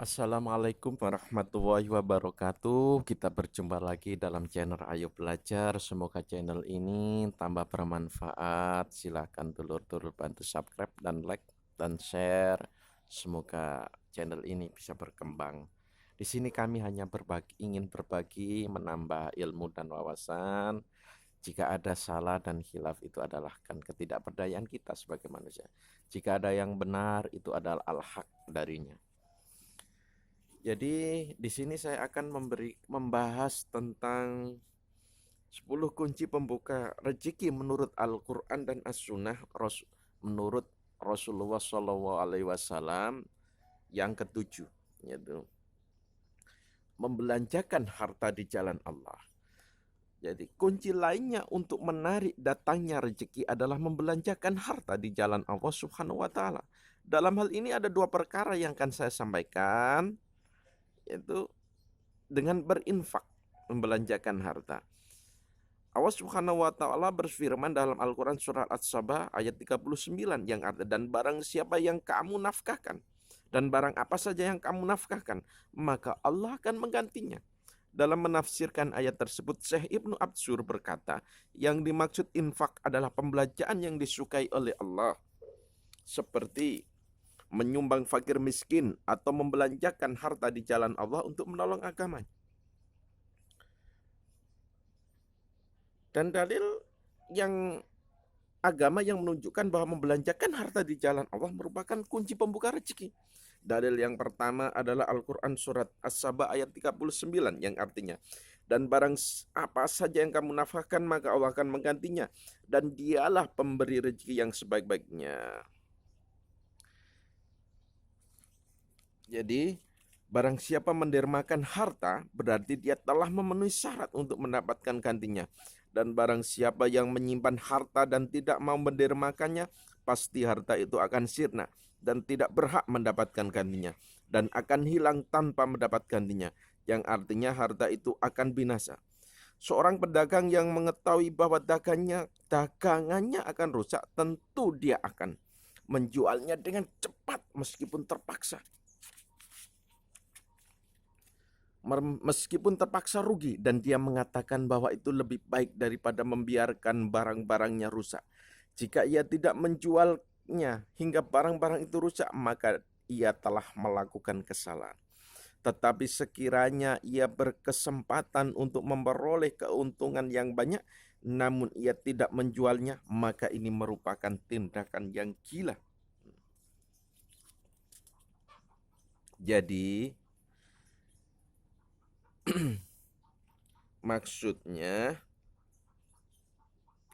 Assalamualaikum warahmatullahi wabarakatuh. Kita berjumpa lagi dalam channel Ayo Belajar. Semoga channel ini tambah bermanfaat. Silahkan dulur-dulur bantu subscribe dan like dan share. Semoga channel ini bisa berkembang. Di sini kami hanya ingin berbagi, menambah ilmu dan wawasan. Jika ada salah dan khilaf itu adalah kan ketidakberdayaan kita sebagai manusia. Jika ada yang benar itu adalah al-haq darinya. Jadi di sini saya akan membahas tentang 10 kunci pembuka rezeki menurut Al-Qur'an dan As-Sunnah menurut Rasulullah SAW yang ketujuh, yaitu membelanjakan harta di jalan Allah. Jadi kunci lainnya untuk menarik datangnya rezeki adalah membelanjakan harta di jalan Allah Subhanahu wa taala. Dalam hal ini ada dua perkara yang akan saya sampaikan, yaitu dengan berinfak, membelanjakan harta. Allah Subhanahu wa taala berfirman dalam Al-Qur'an surat As-Saba ayat 39 yang artinya, dan barang siapa yang kamu nafkahkan dan barang apa saja yang kamu nafkahkan, maka Allah akan menggantinya. Dalam menafsirkan ayat tersebut, Syekh Ibnu Absur berkata, yang dimaksud infak adalah pembelanjaan yang disukai oleh Allah, seperti menyumbang fakir miskin atau membelanjakan harta di jalan Allah untuk menolong agama. Dan dalil yang agama yang menunjukkan bahwa membelanjakan harta di jalan Allah merupakan kunci pembuka rezeki. Dalil yang pertama adalah Al-Quran surat As-Saba ayat 39 yang artinya, dan barang apa saja yang kamu nafkahkan maka Allah akan menggantinya, dan dialah pemberi rezeki yang sebaik-baiknya. Jadi barang siapa mendermakan harta berarti dia telah memenuhi syarat untuk mendapatkan gantinya. Dan barang siapa yang menyimpan harta dan tidak mau mendermakannya, pasti harta itu akan sirna dan tidak berhak mendapatkan gantinya, dan akan hilang tanpa mendapat gantinya, yang artinya harta itu akan binasa. Seorang pedagang yang mengetahui bahwa dagangannya akan rusak, tentu dia akan menjualnya dengan cepat meskipun terpaksa. Meskipun terpaksa rugi, dan dia mengatakan bahwa itu lebih baik daripada membiarkan barang-barangnya rusak. Jika ia tidak menjualnya hingga barang-barang itu rusak, maka ia telah melakukan kesalahan. Tetapi sekiranya ia berkesempatan untuk memperoleh keuntungan yang banyak, namun ia tidak menjualnya, maka ini merupakan tindakan yang gila. Jadi maksudnya,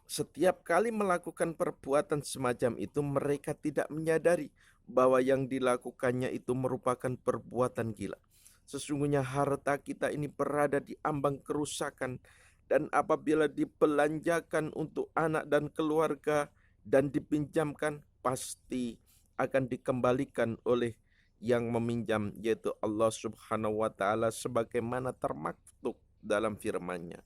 setiap kali melakukan perbuatan semacam itu, mereka tidak menyadari bahwa yang dilakukannya itu merupakan perbuatan gila. Sesungguhnya harta kita ini berada di ambang kerusakan, dan apabila dibelanjakan untuk anak dan keluarga dan dipinjamkan, pasti akan dikembalikan oleh yang meminjam, yaitu Allah Subhanahu wa taala, sebagaimana termaktub dalam firman-Nya.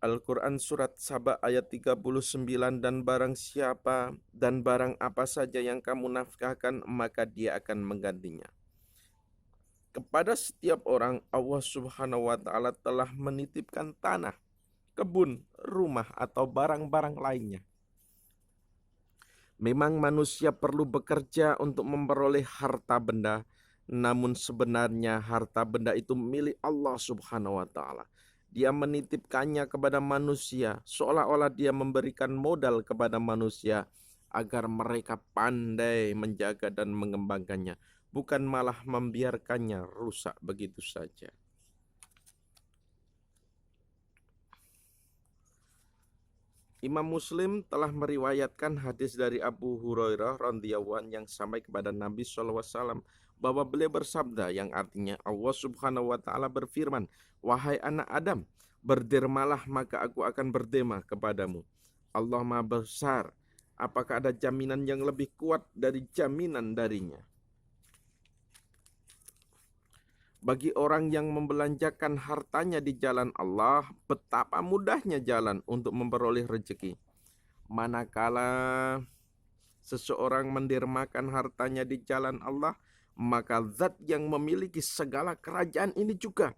Al-Quran surat Saba ayat 39, dan barang siapa dan barang apa saja yang kamu nafkahkan, maka dia akan menggantinya. Kepada setiap orang Allah Subhanahu wa taala telah menitipkan tanah, kebun, rumah, atau barang-barang lainnya. Memang manusia perlu bekerja untuk memperoleh harta benda, namun sebenarnya harta benda itu milik Allah Subhanahu wa taala. Dia menitipkannya kepada manusia, seolah-olah dia memberikan modal kepada manusia agar mereka pandai menjaga dan mengembangkannya, bukan malah membiarkannya rusak begitu saja. Imam Muslim telah meriwayatkan hadis dari Abu Hurairah radhiyallahu anhu yang sampai kepada Nabi SAW, bahwa beliau bersabda yang artinya, Allah Subhanahu wa taala berfirman, wahai anak Adam, berdermalah maka aku akan berderma kepadamu. Allah Maha Besar, apakah ada jaminan yang lebih kuat dari jaminan darinya? Bagi orang yang membelanjakan hartanya di jalan Allah, betapa mudahnya jalan untuk memperoleh rezeki. Manakala seseorang mendermakan hartanya di jalan Allah, maka zat yang memiliki segala kerajaan ini juga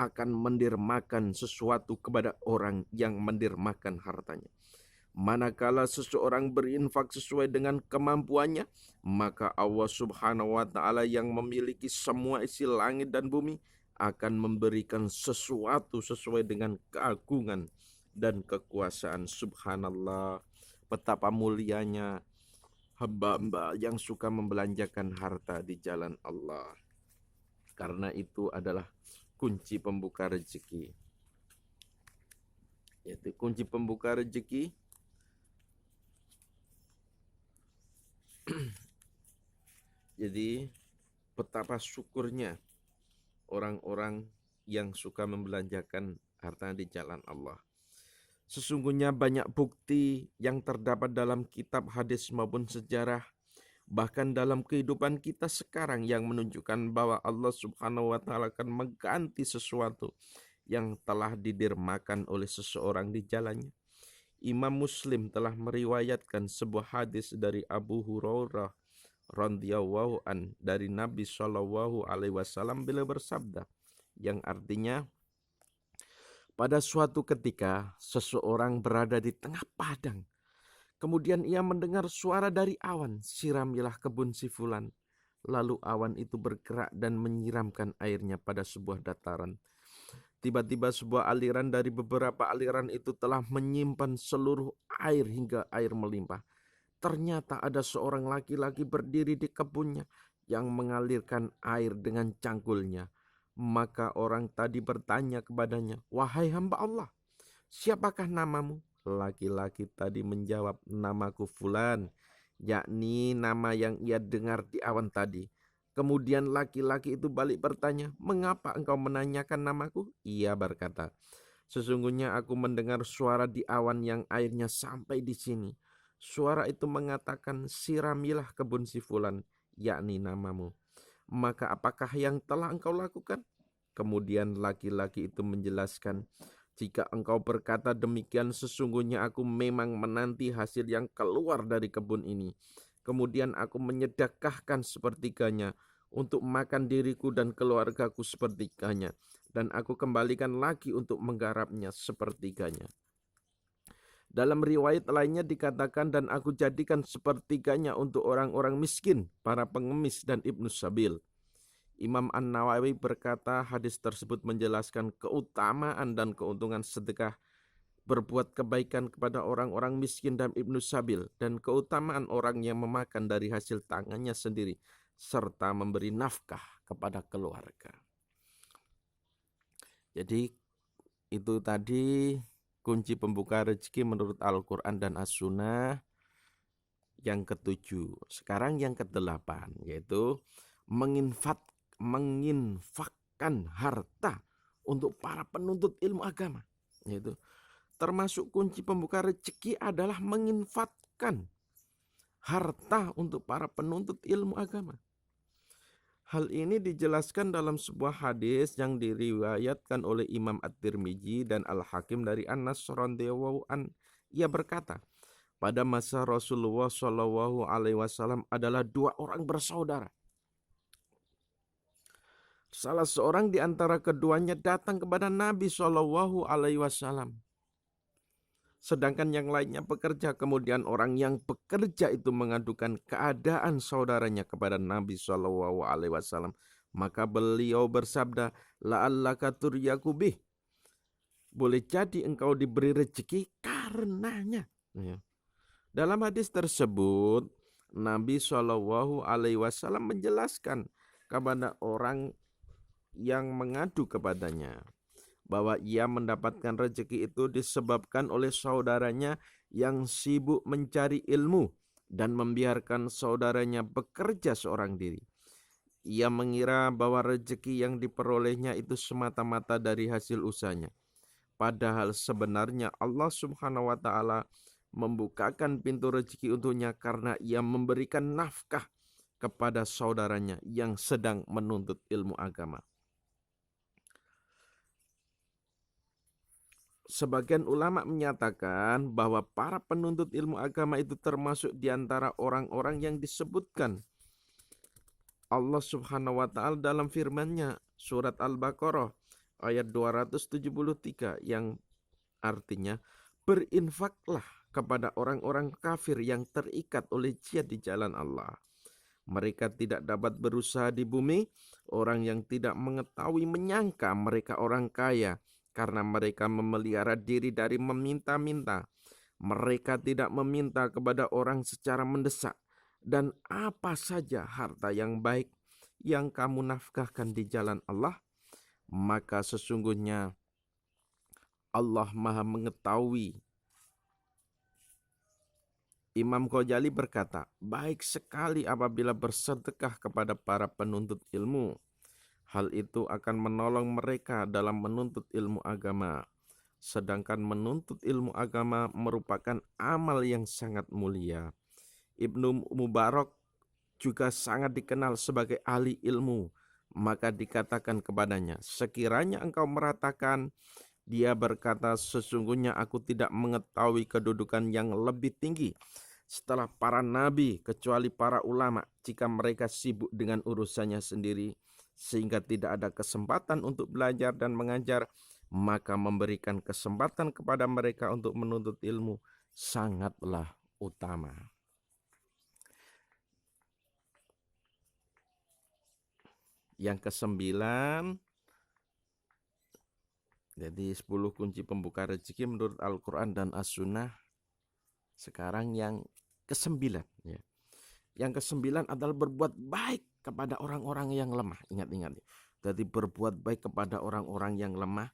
akan mendermakan sesuatu kepada orang yang mendermakan hartanya. Manakala seseorang berinfak sesuai dengan kemampuannya, maka Allah Subhanahu wa Ta'ala yang memiliki semua isi langit dan bumi akan memberikan sesuatu sesuai dengan keagungan dan kekuasaan. Subhanallah, betapa mulianya hamba-hamba yang suka membelanjakan harta di jalan Allah. Karena itu adalah kunci pembuka rezeki. Yaitu kunci pembuka rezeki jadi betapa syukurnya orang-orang yang suka membelanjakan harta di jalan Allah. Sesungguhnya banyak bukti yang terdapat dalam kitab hadis maupun sejarah, bahkan dalam kehidupan kita sekarang yang menunjukkan bahwa Allah Subhanahu wa Ta'ala akan mengganti sesuatu yang telah didermakan oleh seseorang di jalannya. Imam Muslim telah meriwayatkan sebuah hadis dari Abu Hurairah radhiyallahu an dari Nabi Shallallahu alaihi wasallam beliau bersabda, yang artinya, pada suatu ketika seseorang berada di tengah padang, kemudian ia mendengar suara dari awan, siramilah kebun si fulan. Lalu awan itu bergerak dan menyiramkan airnya pada sebuah dataran. Tiba-tiba sebuah aliran dari beberapa aliran itu telah menyimpan seluruh air hingga air melimpah. Ternyata ada seorang laki-laki berdiri di kebunnya yang mengalirkan air dengan cangkulnya. Maka orang tadi bertanya kepadanya, "Wahai hamba Allah, siapakah namamu?" Laki-laki tadi menjawab, "Namaku Fulan," yakni nama yang ia dengar di awan tadi. Kemudian laki-laki itu balik bertanya, "Mengapa engkau menanyakan namaku?" Ia berkata, "Sesungguhnya aku mendengar suara di awan yang airnya sampai di sini. Suara itu mengatakan, siramilah kebun si fulan, yakni namamu. Maka apakah yang telah engkau lakukan?" Kemudian laki-laki itu menjelaskan, "Jika engkau berkata demikian, sesungguhnya aku memang menanti hasil yang keluar dari kebun ini. Kemudian aku menyedekahkan sepertiganya untuk makan diriku dan keluargaku sepertiganya. Dan aku kembalikan lagi untuk menggarapnya sepertiganya." Dalam riwayat lainnya dikatakan, "Dan aku jadikan sepertiganya untuk orang-orang miskin, para pengemis, dan Ibnu Sabil." Imam An-Nawawi berkata, hadis tersebut menjelaskan keutamaan dan keuntungan sedekah, berbuat kebaikan kepada orang-orang miskin dan Ibnu Sabil, dan keutamaan orang yang memakan dari hasil tangannya sendiri, serta memberi nafkah kepada keluarga. Jadi itu tadi kunci pembuka rezeki menurut Al-Quran dan As-Sunnah yang ketujuh. Sekarang yang kedelapan, yaitu menginfakkan harta untuk para penuntut ilmu agama. Yaitu termasuk kunci pembuka rezeki adalah menginfakkan harta untuk para penuntut ilmu agama. Hal ini dijelaskan dalam sebuah hadis yang diriwayatkan oleh Imam At-Tirmidzi dan Al-Hakim dari Anas radhiyallahu an. Ia berkata, pada masa Rasulullah Shallallahu alaihi wasallam adalah dua orang bersaudara. Salah seorang di antara keduanya datang kepada Nabi Shallallahu alaihi wasallam, sedangkan yang lainnya bekerja. Kemudian orang yang bekerja itu mengadukan keadaan saudaranya kepada Nabi Shallallahu alaihi wasallam. Maka beliau bersabda, "La'allaka turyaku bih." Boleh jadi engkau diberi rezeki karenanya. Dalam hadis tersebut, Nabi Shallallahu alaihi wasallam menjelaskan kepada orang yang mengadu kepadanya bahwa ia mendapatkan rezeki itu disebabkan oleh saudaranya yang sibuk mencari ilmu dan membiarkan saudaranya bekerja seorang diri. Ia mengira bahwa rezeki yang diperolehnya itu semata-mata dari hasil usahanya. Padahal sebenarnya Allah Subhanahu wa Ta'ala membukakan pintu rezeki untuknya karena ia memberikan nafkah kepada saudaranya yang sedang menuntut ilmu agama. Sebagian ulama menyatakan bahwa para penuntut ilmu agama itu termasuk di antara orang-orang yang disebutkan Allah Subhanahu wa taala dalam firman-Nya surat Al-Baqarah ayat 273 yang artinya berinfaklah kepada orang-orang kafir yang terikat oleh jihad di jalan Allah. Mereka tidak dapat berusaha di bumi, orang yang tidak mengetahui menyangka mereka orang kaya karena mereka memelihara diri dari meminta-minta. Mereka tidak meminta kepada orang secara mendesak, dan apa saja harta yang baik yang kamu nafkahkan di jalan Allah, maka sesungguhnya Allah Maha mengetahui. Imam Ghazali berkata, baik sekali apabila bersedekah kepada para penuntut ilmu. Hal itu akan menolong mereka dalam menuntut ilmu agama. Sedangkan menuntut ilmu agama merupakan amal yang sangat mulia. Ibnu Mubarak juga sangat dikenal sebagai ahli ilmu. Maka dikatakan kepadanya, sekiranya engkau meratakan, dia berkata, sesungguhnya aku tidak mengetahui kedudukan yang lebih tinggi setelah para nabi kecuali para ulama jika mereka sibuk dengan urusannya sendiri sehingga tidak ada kesempatan untuk belajar dan mengajar, maka memberikan kesempatan kepada mereka untuk menuntut ilmu sangatlah utama. Yang kesembilan, jadi 10 kunci pembuka rezeki menurut Al-Quran dan As-Sunnah. Sekarang yang kesembilan, ya. Yang kesembilan adalah berbuat baik kepada orang-orang yang lemah. Ingat-ingat. Jadi berbuat baik kepada orang-orang yang lemah.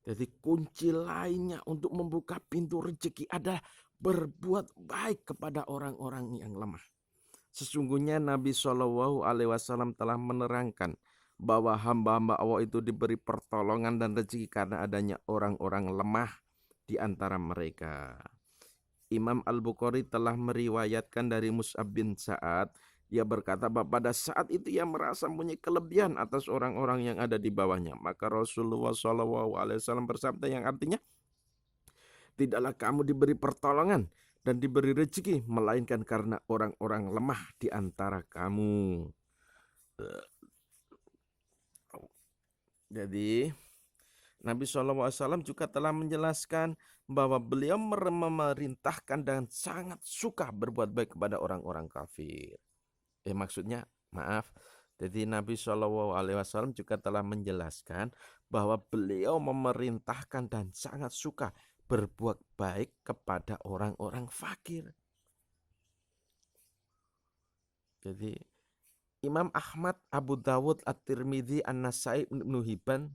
Jadi kunci lainnya untuk membuka pintu rezeki adalah berbuat baik kepada orang-orang yang lemah. Sesungguhnya Nabi SAW telah menerangkan bahwa hamba-hamba Allah itu diberi pertolongan dan rezeki karena adanya orang-orang lemah di antara mereka. Imam Al-Bukhari telah meriwayatkan dari Mus'ab bin Sa'ad, ia berkata bahwa pada saat itu ia merasa mempunyai kelebihan atas orang-orang yang ada di bawahnya. Maka Rasulullah SAW bersabda yang artinya, tidaklah kamu diberi pertolongan dan diberi rezeki, melainkan karena orang-orang lemah di antara kamu. Jadi Nabi SAW juga telah menjelaskan bahwa beliau memerintahkan dan sangat suka berbuat baik kepada orang-orang kafir. Maksudnya, maaf. Jadi Nabi SAW juga telah menjelaskan bahwa beliau memerintahkan dan sangat suka berbuat baik kepada orang-orang fakir. Jadi Imam Ahmad, Abu Dawud, At-Tirmidzi, An-Nasai, Ibnu Hibban,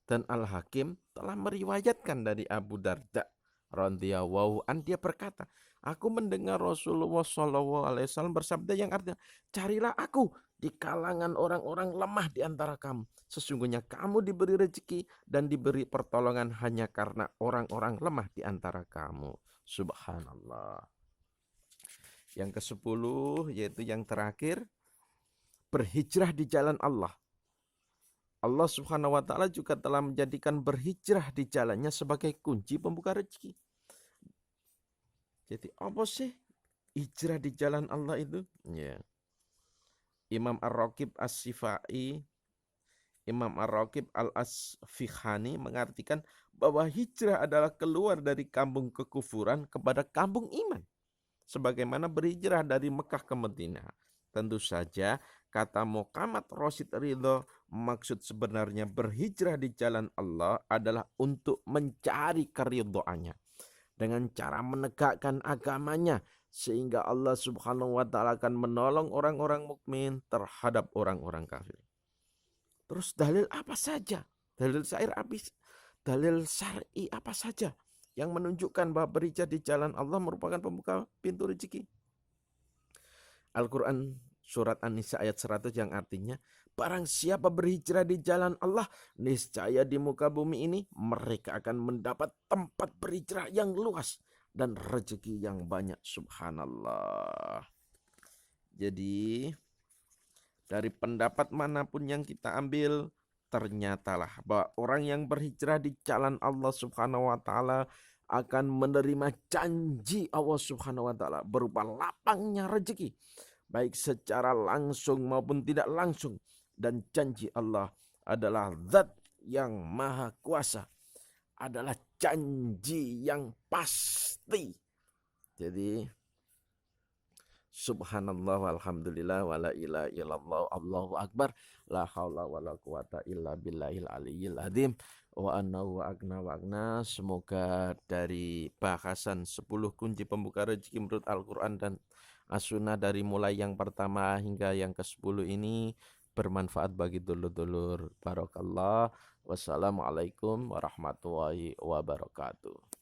dan Al-Hakim telah meriwayatkan dari Abu Darda radhiyallahu an, dia berkata, aku mendengar Rasulullah SAW bersabda yang artinya, carilah aku di kalangan orang-orang lemah di antara kamu. Sesungguhnya kamu diberi rezeki dan diberi pertolongan hanya karena orang-orang lemah di antara kamu. Subhanallah. Yang ke-10 yaitu yang terakhir, berhijrah di jalan Allah. Allah Subhanahu wa ta'ala juga telah menjadikan berhijrah di jalannya sebagai kunci pembuka rezeki. Jadi apa sih hijrah di jalan Allah itu? Ya. Imam Ar-Raqib As-Sifai, Imam Ar-Raqib Al-Asfikhani mengartikan bahwa hijrah adalah keluar dari kampung kekufuran kepada kampung iman. Sebagaimana berhijrah dari Mekah ke Madinah. Tentu saja kata Muhammad Rasid Ridho, maksud sebenarnya berhijrah di jalan Allah adalah untuk mencari keridhoannya dengan cara menegakkan agamanya, sehingga Allah Subhanahu wa ta'ala akan menolong orang-orang mukmin terhadap orang-orang kafir. Terus dalil apa saja? Dalil syar'i apa saja yang menunjukkan bahwa berhijrah di jalan Allah merupakan pembuka pintu rezeki? Al-Quran surat An-Nisa ayat 100 yang artinya, barang siapa berhijrah di jalan Allah, niscaya di muka bumi ini mereka akan mendapat tempat berhijrah yang luas dan rezeki yang banyak. Subhanallah. Jadi dari pendapat manapun yang kita ambil, ternyatalah bahwa orang yang berhijrah di jalan Allah Subhanahu wa ta'ala akan menerima janji Allah Subhanahu wa ta'ala berupa lapangnya rezeki, baik secara langsung maupun tidak langsung. Dan janji Allah adalah zat yang maha kuasa, adalah janji yang pasti. Jadi subhanallah walhamdulillah wala ilaha illallah Allahu akbar la haula wala quwata illa billahil aliyyil azim wa annahu wa agna wa agna. Semoga dari bahasan 10 kunci pembuka rezeki menurut Al-Quran dan As-Sunnah dari mulai yang pertama hingga yang ke-10 ini bermanfaat bagi dulur-dulur. Barakallah. Wassalamualaikum warahmatullahi wabarakatuh.